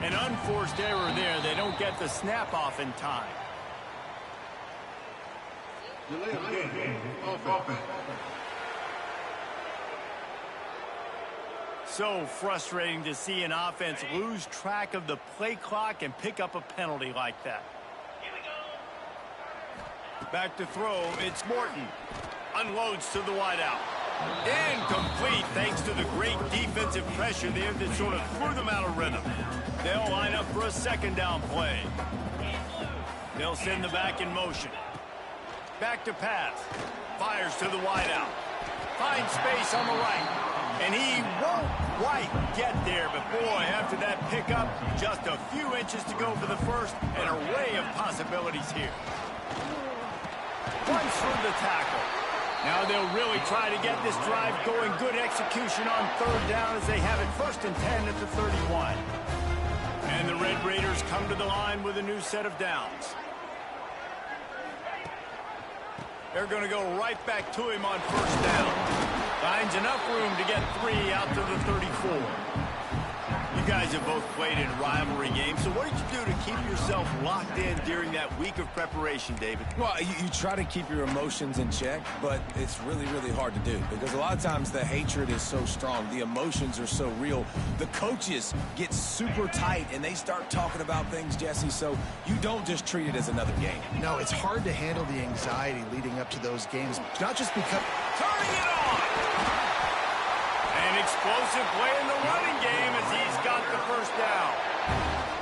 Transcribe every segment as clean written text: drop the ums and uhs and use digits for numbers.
An unforced error there. They don't get the snap off in time. So frustrating to see an offense lose track of the play clock and pick up a penalty like that. Back to throw, it's Morton. Unloads to the wideout. Incomplete thanks to the great defensive pressure there that sort of threw them out of rhythm. They'll line up for a second down play. They'll send the back in motion. Back to pass. Fires to the wideout. Finds space on the right. And he won't quite get there, but boy, after that pickup, just a few inches to go for the first, an array of possibilities here. Once through the tackle. Now they'll really try to get this drive going. Good execution on third down as they have it 1st and 10 at the 31. And the Red Raiders come to the line with a new set of downs. They're going to go right back to him on 1st down. Finds enough room to get 3 out to the 34. You guys have both played in rivalry games, so what did you do to keep yourself locked in during that week of preparation, David? Well, you try to keep your emotions in check, but it's really, really hard to do because a lot of times the hatred is so strong. The emotions are so real. The coaches get super tight, and they start talking about things, Jesse, so you don't just treat it as another game. No, it's hard to handle the anxiety leading up to those games, not just because... Turning it on! An explosive play in the running game as he's got the 1st down.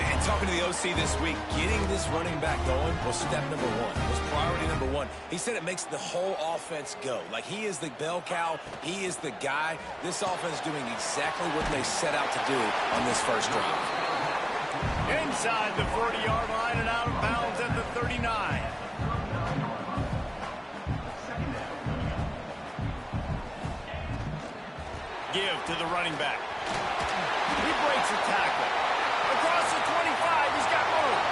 And talking to the OC this week, getting this running back going was step number 1, was priority number 1. He said it makes the whole offense go. Like, he is the bell cow, he is the guy. This offense is doing exactly what they set out to do on this first drive. Inside the 40-yard line and out of bounds at the 39. Give to the running back. He breaks a tackle. Across the 25, he's got room.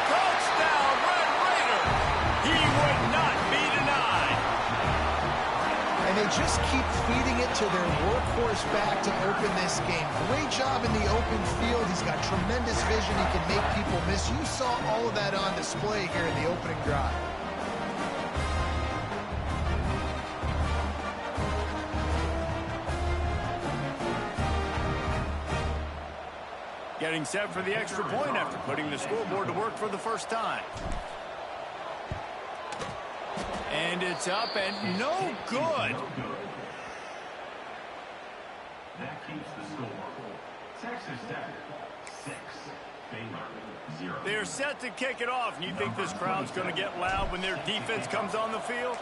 Touchdown, Red Raider. He would not be denied. And they just keep feeding it to their workhorse back to open this game. Great job in the open field. He's got tremendous vision. He can make people miss. You saw all of that on display here in the opening drive. Getting set for the extra point after putting the scoreboard to work for the first time. And it's up and no good. That keeps the score. Texas Tech 6, Baylor 0. They're set to kick it off, and you think this crowd's going to get loud when their defense comes on the field?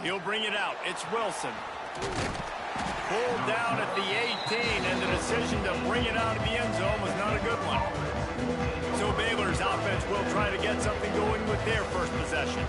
He'll bring it out. It's Wilson. Pulled down at the 18, and the decision to bring it out of the end zone was not a good one. So Baylor's offense will try to get something going with their first possession.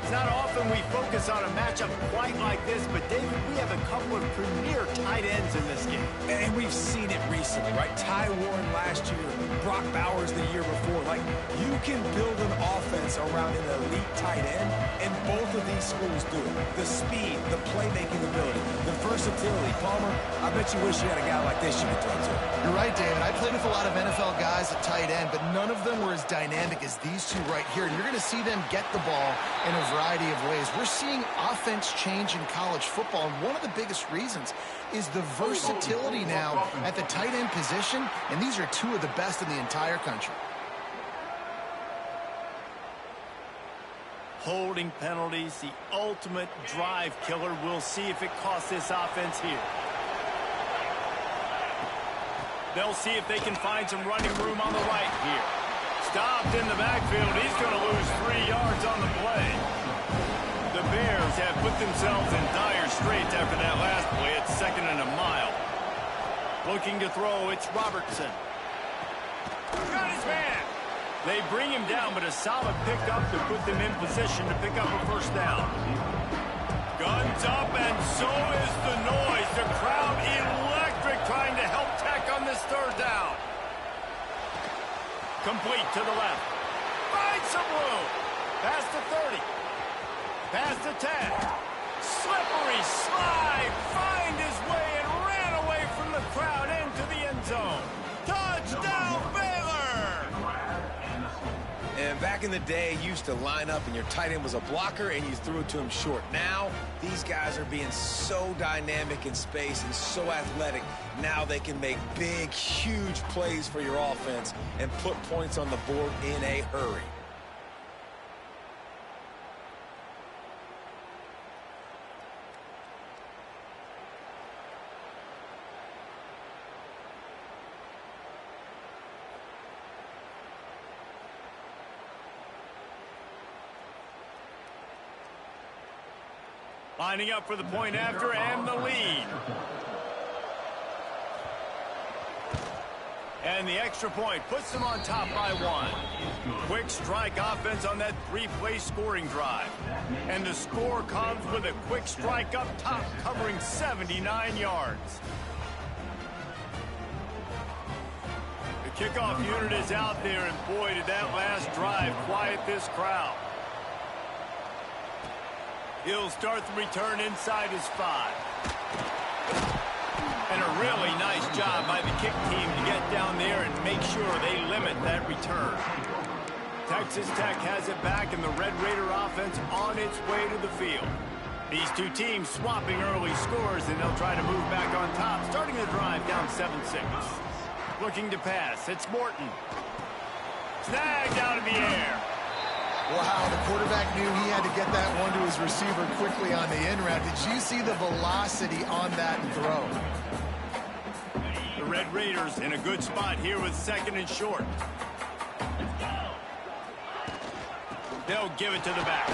It's not often we focus on a matchup quite like this, but David, we have a couple of premier tight ends in this game. And we've seen it recently, right? Ty Warren last year, Brock Bowers the year before. Like, you can build an offense around an elite tight end, and both of these schools do it. The speed, the playmaking ability, the versatility. Palmer, I bet you wish you had a guy like this you could throw to. You're right, David. I played with a lot of NFL guys at tight end, but none of them were as dynamic as these two right here. And you're going to see them get the ball in a variety of ways. We're seeing offense change in college football, and one of the biggest reasons is the versatility now at the tight end position, and these are two of the best in the entire country. Holding penalties, the ultimate drive killer. We'll see if it costs this offense here. They'll see if they can find some running room on the right here. Stopped in the backfield. He's going to lose 3 yards on the play. The Bears have put themselves in dire straits after that last play. It's 2nd and a mile. Looking to throw, it's Robertson. Got his man. They bring him down, but a solid pickup to put them in position to pick up a 1st down. Guns up, and so is the noise. The crowd electric, trying to help Tech on this 3rd down. Complete to the left. Finds some room. Past the 30. Past the 10. Slippery slide. Find his in the day, you used to line up and your tight end was a blocker and you threw it to him short. Now, these guys are being so dynamic in space and so athletic. Now they can make big, huge plays for your offense and put points on the board in a hurry. Lining up for the point after and the lead. And the extra point puts them on top by 1. Quick strike offense on that 3-play scoring drive. And the score comes with a quick strike up top covering 79 yards. The kickoff unit is out there, and boy, did that last drive quiet this crowd. He'll start the return inside his 5. And a really nice job by the kick team to get down there and make sure they limit that return. Texas Tech has it back, and the Red Raider offense on its way to the field. These two teams swapping early scores, and they'll try to move back on top, starting the drive down 7-6. Looking to pass. It's Morton. Snagged out of the air. Wow, the quarterback knew he had to get that one to his receiver quickly on the in route. Did you see the velocity on that throw? The Red Raiders in a good spot here with 2nd and short. They'll give it to the back.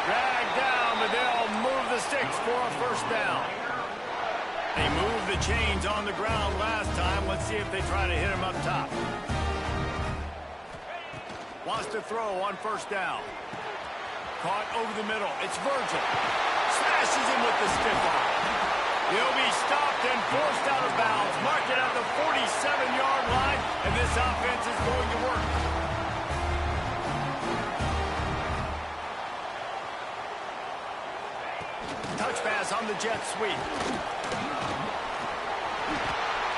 Dragged down, but they'll move the sticks for a 1st down. They moved the chains on the ground last time. Let's see if they try to hit him up top. Wants to throw on 1st down. Caught over the middle. It's Virgil. Smashes him with the stiff arm. He'll be stopped and forced out of bounds. Marked it at the 47-yard line, and this offense is going to work. Touch pass on the jet sweep.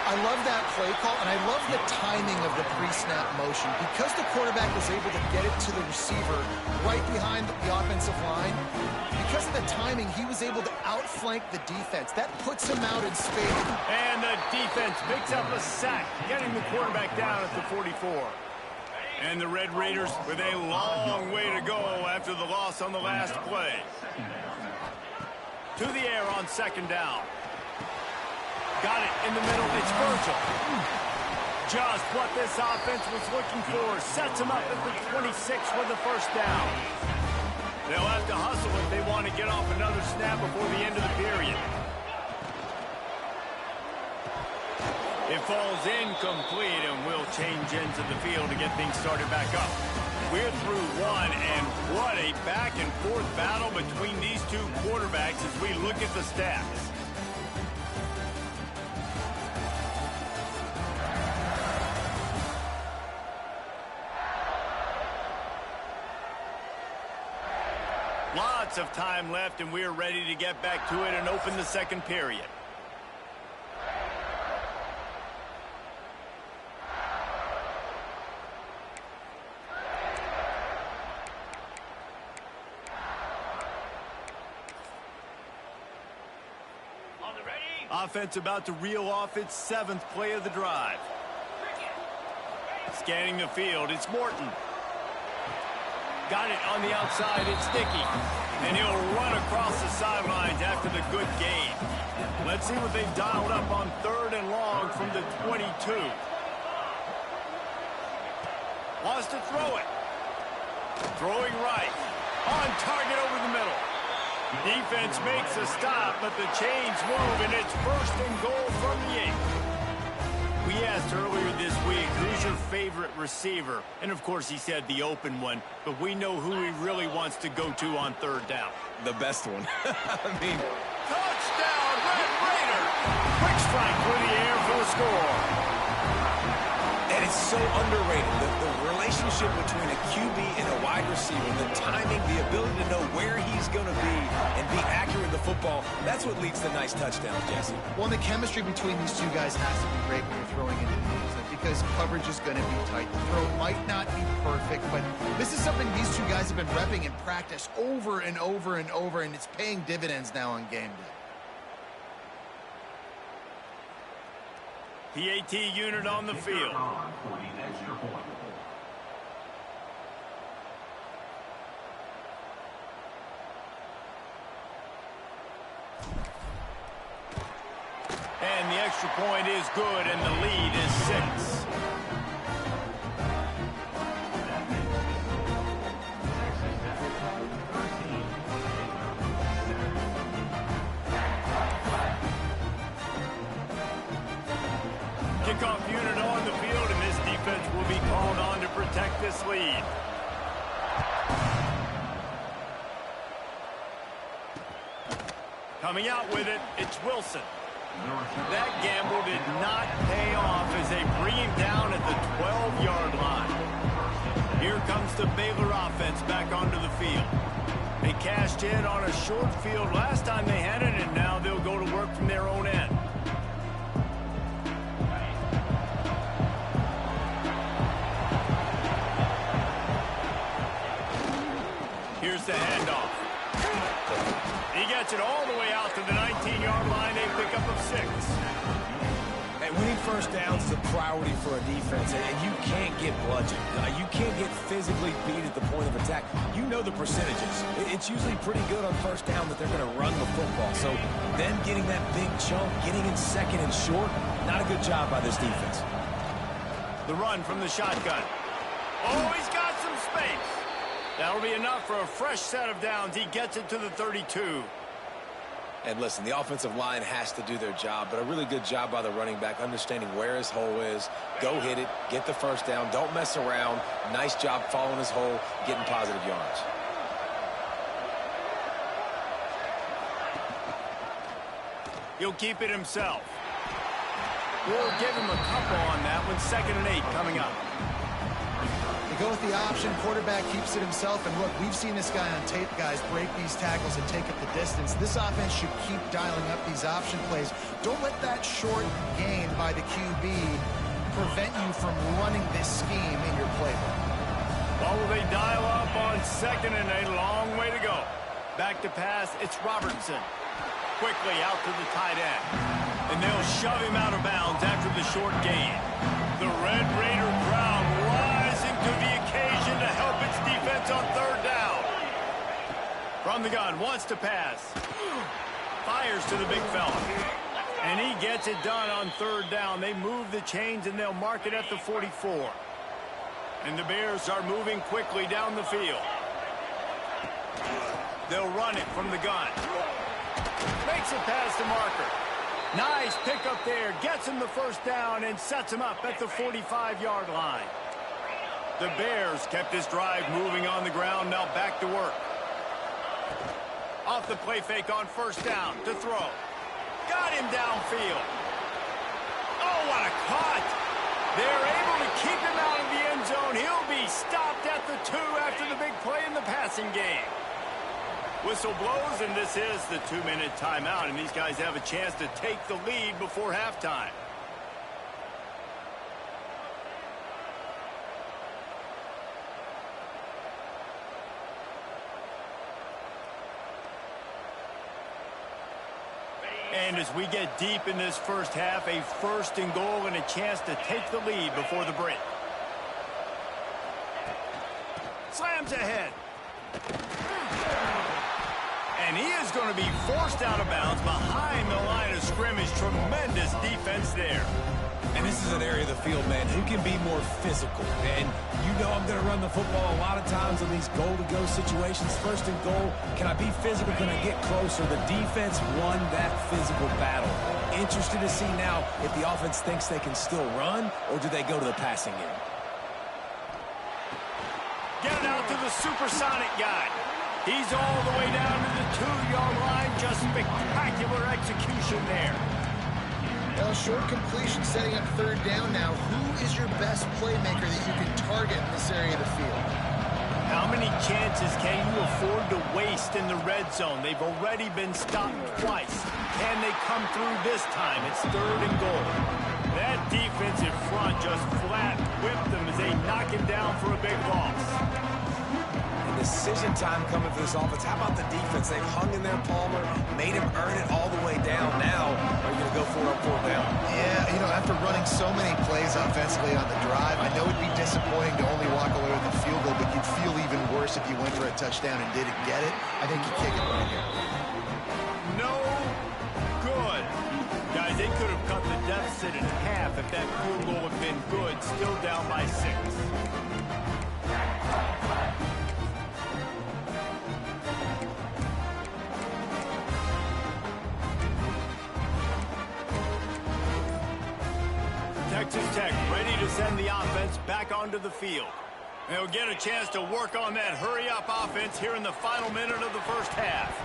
I love that play call, and I love the timing of the pre-snap motion. Because the quarterback was able to get it to the receiver right behind the offensive line, because of the timing, he was able to outflank the defense. That puts him out in space. And the defense picks up a sack, getting the quarterback down at the 44. And the Red Raiders with a long way to go after the loss on the last play. To the air on 2nd down. Got it in the middle. It's Virgil. Just what this offense was looking for. Sets him up at the 26 with the 1st down. They'll have to hustle if they want to get off another snap before the end of the period. It falls incomplete, and we'll change ends of the field to get things started back up. We're through 1, and what a back-and-forth battle between these two quarterbacks as we look at the stats. Lots of time left, and we're ready to get back to it and open the 2nd period. Offense about to reel off its 7th play of the drive. Scanning the field, it's Morton. Got it on the outside, it's Dickey. And he'll run across the sidelines after the good gain. Let's see what they've dialed up on 3rd and long from the 22. Wants to throw it. Throwing right. On target over the middle. Defense makes a stop, but the chains move, and it's 1st and goal from the 8. We asked earlier this week, who's your favorite receiver? And, of course, he said the open one, but we know who he really wants to go to on 3rd down. The best one. I mean... Touchdown, Red Raider! Quick strike through the air for the score. And it's so underrated. The relationship between a QB and a wide receiver, the timing, the ability to know where he's going to be and be accurate with the football, that's what leads to nice touchdowns, Jesse. Well, the chemistry between these two guys has to be great when you're throwing into the games. Like, because coverage is going to be tight. The throw might not be perfect, but this is something these two guys have been repping in practice over and over and over, and it's paying dividends now on game day. PAT unit on the field. For the extra point. And the extra point is good, and the lead is 6. Kickoff unit on the field, and this defense will be called on to protect this lead. Coming out with it, it's Wilson. That gamble did not pay off as they bring him down at the 12-yard line. Here comes the Baylor offense back onto the field. They cashed in on a short field last time they had it, and now they'll go to work from their own end. Here's the handoff. He gets it all the way out to the 19-yard line, a pickup of 6. And winning first downs is a priority for a defense, and you can't get bludgeoned. You can't get physically beat at the point of attack. You know the percentages. It's usually pretty good on first down that they're going to run the football. So them getting that big chunk, getting in second and short, not a good job by this defense. The run from the shotgun. Oh, he's got some space. That'll be enough for a fresh set of downs. He gets it to the 32. And listen, the offensive line has to do their job, but a really good job by the running back understanding where his hole is. Go hit it, get the first down, don't mess around. Nice job following his hole, getting positive yards. He'll keep it himself. We'll give him a couple on that one. 2nd and 8 coming up. Go with the option, quarterback keeps it himself, and look, we've seen this guy on tape, guys, break these tackles and take up the distance. This offense should keep dialing up these option plays. Don't let that short gain by the QB prevent you from running this scheme in your playbook. Well, will they dial up on 2nd and 8? Long way to go. Back to pass, it's Robertson. Quickly out to the tight end. And they'll shove him out of bounds after the short gain. The Red Raider crowd rising to the occasion to help its defense on 3rd down. From the gun, wants to pass. Fires to the big fella. And he gets it done on 3rd down. They move the chains, and they'll mark it at the 44. And the Bears are moving quickly down the field. They'll run it from the gun. Makes it past the marker. Nice pickup there. Gets him the 1st down and sets him up at the 45-yard line. The Bears kept this drive moving on the ground. Now back to work. Off the play fake on 1st down to throw. Got him downfield. Oh, what a cut. They're able to keep him out of the end zone. He'll be stopped at the 2 after the big play in the passing game. Whistle blows, and this is the 2-minute timeout, and these guys have a chance to take the lead before halftime. And as we get deep in this first half, a 1st and goal and a chance to take the lead before the break. Slams ahead. And he is going to be forced out of bounds behind the line of scrimmage. Tremendous defense there. And this is an area of the field, man, who can be more physical. And you know I'm going to run the football a lot of times in these goal-to-go situations. 1st and goal, can I be physical? Can I get closer? The defense won that physical battle. Interested to see now if the offense thinks they can still run, or do they go to the passing game? Get it out to the supersonic guy. He's all the way down to the 2-yard line. Just spectacular execution there. Well, short completion setting up 3rd down now. Who is your best playmaker that you can target in this area of the field? How many chances can you afford to waste in the red zone? They've already been stopped twice. Can they come through this time? It's 3rd and goal. That defensive front just flat whipped them as they knock him down for a big loss. And decision time coming for this offense. How about the defense? They've hung in there, Palmer, made him earn it all the way down. Now, are you going to go for it on fourth down? Yeah, you know, after running so many plays offensively on the drive, I know it'd be disappointing to only walk away with a field goal, but you'd feel even worse if you went for a touchdown and didn't get it. I think you kick it right here. No good. Guys, they could have cut the deficit in half if that field goal had been good, still down by 6. Texas Tech ready to send the offense back onto the field. They'll get a chance to work on that hurry-up offense here in the final minute of the first half.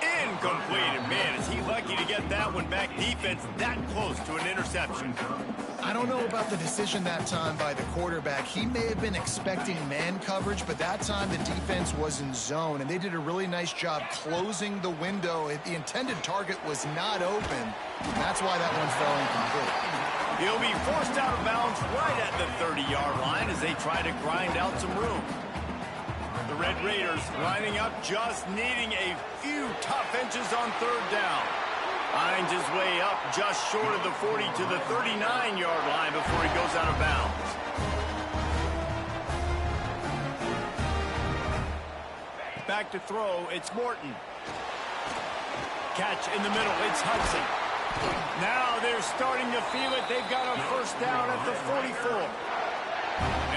Incomplete, and man, is he lucky to get that one back. Defense that close to an interception. I don't know about the decision that time by the quarterback. He may have been expecting man coverage, but that time the defense was in zone, and they did a really nice job closing the window. The intended target was not open. That's why that one fell incomplete. He'll be forced out of bounds right at the 30-yard line as they try to grind out some room. The Red Raiders lining up, just needing a few tough inches on third down. Finds his way up just short of the 40 to the 39-yard line before he goes out of bounds. Back to throw, it's Morton. Catch in the middle, it's Hudson. Now they're starting to feel it. They've got a first down at the 44.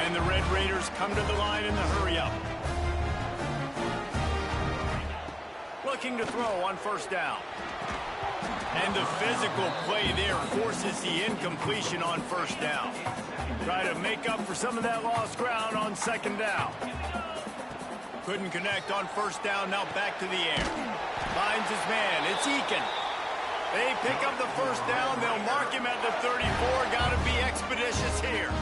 And the Red Raiders come to the line in the hurry-up. Looking to throw on first down. And the physical play there forces the incompletion on first down. Try to make up for some of that lost ground on second down. Couldn't connect on first down, now back to the air. Finds his man, it's Eakin. They pick up the first down, they'll mark him at the 34. Gotta be expeditious here.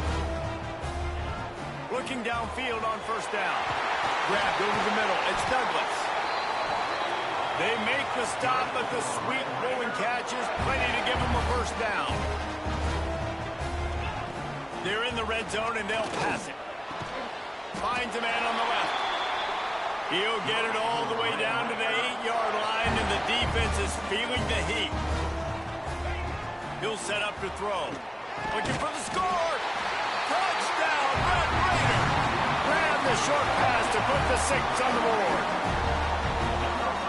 Looking downfield on first down. Grabbed over the middle, it's Douglas. They make the stop, but the sweet rolling catch is plenty to give them a first down. They're in the red zone, and they'll pass it. Finds a man on the left. He'll get it all the way down to the 8-yard line, and the defense is feeling the heat. He'll set up to throw. Looking for the score. Touchdown, Red Raider. Grab the short pass to put the 6 on the board.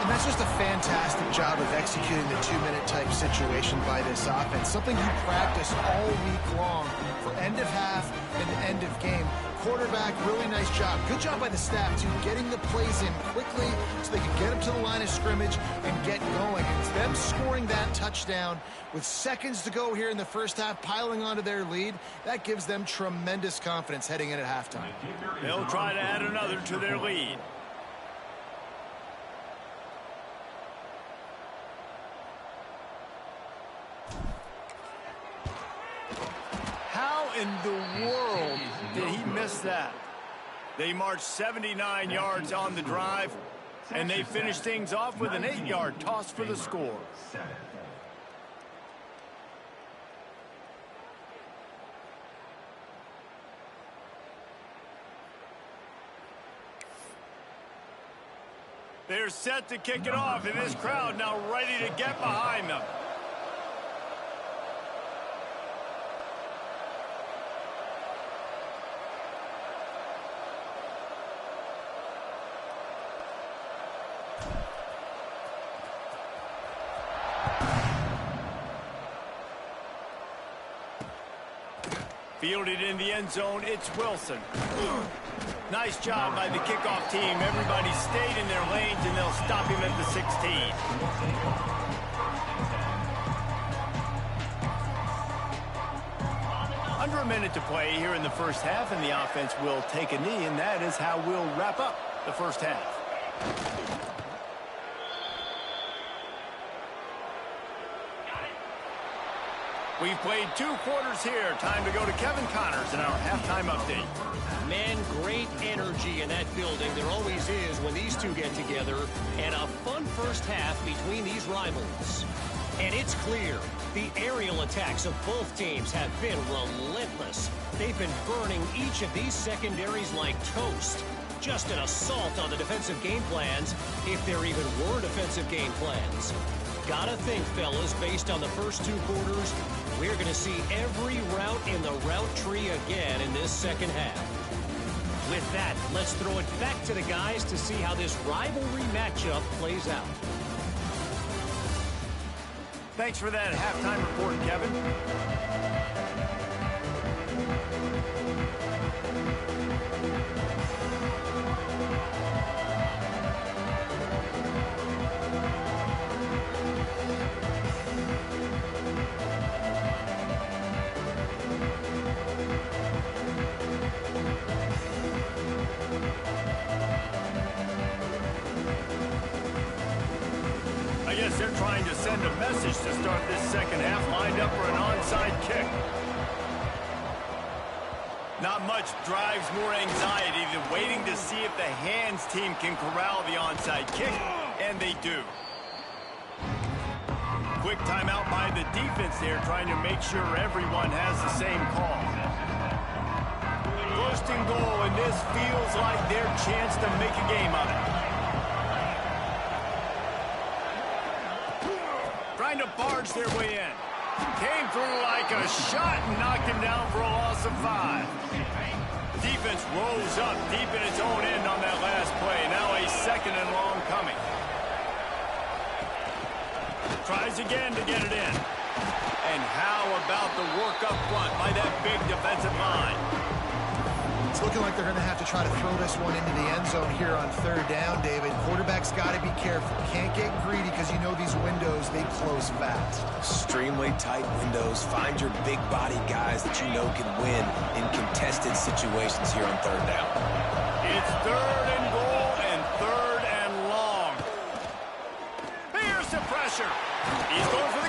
And that's just a fantastic job of executing the 2-minute type situation by this offense. Something you practice all week long for end of half and end of game. Quarterback, really nice job. Good job by the staff, too, getting the plays in quickly so they can get up to the line of scrimmage and get going. And it's them scoring that touchdown with seconds to go here in the first half, piling onto their lead. That gives them tremendous confidence heading in at halftime. They'll try to add another to their lead. How in the world did he miss that? They marched 79 yards on the drive, and they finished things off with an 8-yard toss for the score. They're set to kick it off, and this crowd now ready to get behind them. Fielded in the end zone, it's Wilson. Nice job by the kickoff team. Everybody stayed in their lanes, and they'll stop him at the 16. Under a minute to play here in the first half, and the offense will take a knee, and that is how we'll wrap up the first half. We've played 2 quarters here. Time to go to Kevin Connors in our halftime update. Man, great energy in that building. There always is when these two get together. And a fun first half between these rivals. And it's clear, the aerial attacks of both teams have been relentless. They've been burning each of these secondaries like toast. Just an assault on the defensive game plans, if there even were defensive game plans. Gotta think, fellas, based on the first 2 quarters, we're going to see every route in the route tree again in this second half. With that, let's throw it back to the guys to see how this rivalry matchup plays out. Thanks for that halftime report, Kevin. I guess they're trying to send a message to start this second half, lined up for an onside kick. Not much drives more anxiety than waiting to see if the hands team can corral the onside kick, and they do. Quick timeout by the defense there, trying to make sure everyone has the same call. First and goal, and this feels like their chance to make a game of it. Trying to barge their way in. Came through like a shot and knocked him down for a loss of 5. Defense rose up deep in its own end on that last play. Now a second and long coming. Tries again to get it in. And how about the work up front by that big defensive line? It's looking like they're going to have to try to throw this one into the end zone here on 3rd down, David. Quarterback's got to be careful. Can't get greedy because you know these windows, they close fast. Extremely tight windows. Find your big body guys that you know can win in contested situations here on 3rd down. It's 3rd and goal and 3rd and long. Here's the pressure. He's going for